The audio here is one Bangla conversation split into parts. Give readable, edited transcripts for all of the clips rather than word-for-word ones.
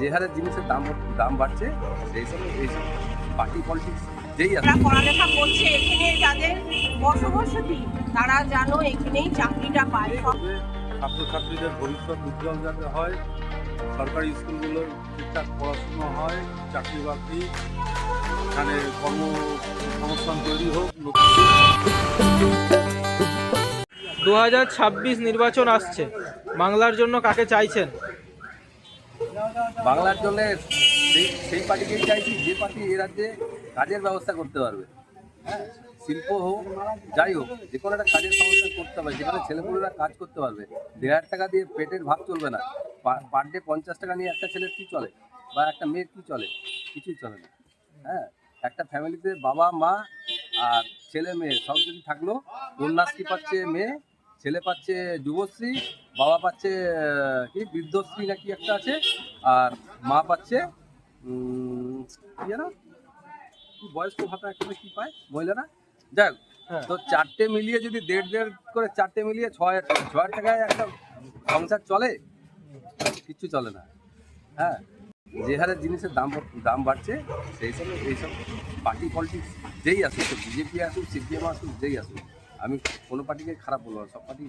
যে হারে জিনিসের দাম বাড়ছে এইসব পার্টি পলিটিক্স যেই আছে। যারা পড়ালেখা করছে এখানে যাদের বসবাসী তারা যেন এখানেই চাকরিটা পায়। ছাত্রছাত্রীদের ভবিষ্যৎ উজ্জ্বল যাতে হয়, সরকারি স্কুলগুলোর ঠিকঠাক পড়াশুনো হয়, চাকরি বাকরি, এখানে কর্মসংস্থান তৈরি হোক। 2026 নির্বাচন আসছে, বাংলার জন্য কাকে চাইছেন? বাংলার জন্য সেই পার্টিকেই চাইছি যে পার্টি এ রাজ্যে কাজের ব্যবস্থা করতে পারবে। হ্যাঁ, শিল্প হোক যাই হোক, যে কোনো একটা কাজের সংস্থা করতে হবে, যেখানে ছেলেপুলেরা কাজ করতে পারবে। 1,500 টাকা দিয়ে পেটের ভাত চলবে না। পার ডে 50 টাকা নিয়ে একটা ছেলের কী চলে বা একটা মেয়ের কী চলে? কিছুই চলে না। হ্যাঁ, একটা ফ্যামিলিতে বাবা মা আর ছেলে মেয়ে সব যদি থাকলো, কন্যাশ্রী পাচ্ছে মেয়ে, ছেলে পাচ্ছে যুবশ্রী, বাবা পাচ্ছে কি বৃদ্ধশ্রী না কি একটা আছে, আর মা পাচ্ছে কি জানো কি বয়স্ক ভাতা একটা কি পায় মহিলারা। যাই হোক, তো চারটে মিলিয়ে যদি 1.5 করে চারটে মিলিয়ে 6,000 টাকায় একটা সংসার চলে? কিচ্ছু চলে না। হ্যাঁ, যে হারে জিনিসের দাম বাড়ছে এইসব পার্টি পলিটিক্স যেই আসুক, বিজেপি আসুক, সিপিএম আসুক, যেই আসুক, আমি কোনো পার্টিকে খারাপ বলবো না, সব পার্টি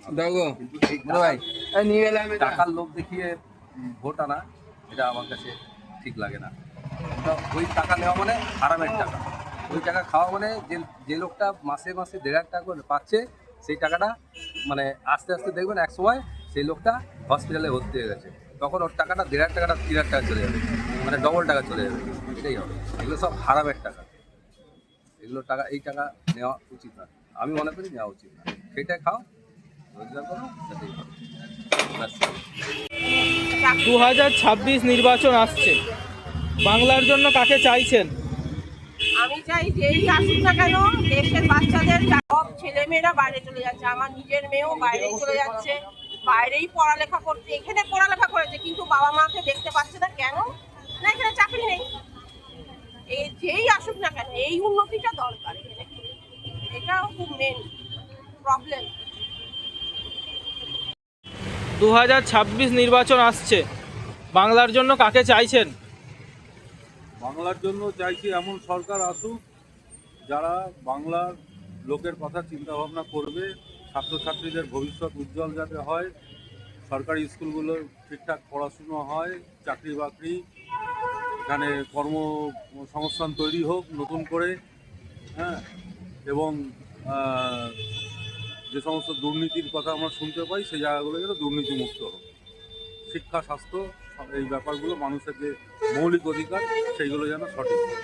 কিন্তু এই টাকার লোভ দেখিয়ে ভোট আনা, এটা আমার কাছে ঠিক লাগে না। ওই টাকা নেওয়া মানে হারামের টাকা, ওই টাকা খাওয়া মানে যে লোকটা মাসে মাসে 1,500 টাকা করে পাচ্ছে, সেই টাকাটা মানে আস্তে আস্তে দেখবেন এক সময় সেই লোকটা হসপিটালে ভর্তি হয়ে গেছে, তখন ওর টাকাটা 1,500 টাকাটা 3,000 টাকা চলে যাবে, মানে ডবল টাকা চলে যাবে। এটাই হবে, এগুলো সব হারামের টাকা। এগুলো টাকা, এই টাকা নেওয়া উচিত না, আমি মনে করি নেওয়া উচিত না। সেটা খাও, রোজগার করো, সেটাই হবে। 2026 নির্বাচন আসছে, বাংলার জন্য কাকে চাইছেন? আমি চাই যেই আসুক না কেন, দেশের বাচ্চাদের সব ছেলেমেয়েরা বাইরে চলে যাচ্ছে। আমার নিজের মেয়েও বাইরেই চলে যাচ্ছে, বাইরেই পড়ালেখা করছে। এখানে পড়ালেখা করেছে কিন্তু বাবা মাকে দেখতে পাচ্ছে না। কেন না? এখানে চাকরি নেই। এই যেই আসুক না কেন, এই উন্নতিটা দরকার এখানে, এটাও খুব মেন প্রবলেম। 2026 নির্বাচন আসছে, বাংলার জন্য কাকে চাইছেন? বাংলার জন্য চাইছি এমন সরকার আসুক যারা বাংলার লোকের কথা চিন্তা ভাবনা করবে, ছাত্রছাত্রীদের ভবিষ্যৎ উজ্জ্বল যাতে হয়, সরকারি স্কুলগুলোর ঠিকঠাক পড়াশুনো হয়, চাকরি বাকরি, এখানে কর্মসংস্থান তৈরি হোক নতুন করে। হ্যাঁ, এবং যে সমস্ত দুর্নীতির কথা আমরা শুনতে পাই, সেই জায়গাগুলো যেন দুর্নীতিমুক্ত হোক। শিক্ষা, স্বাস্থ্য, এই ব্যাপারগুলো মানুষের যে মৌলিক অধিকার, সেইগুলো যেন সঠিক হয়।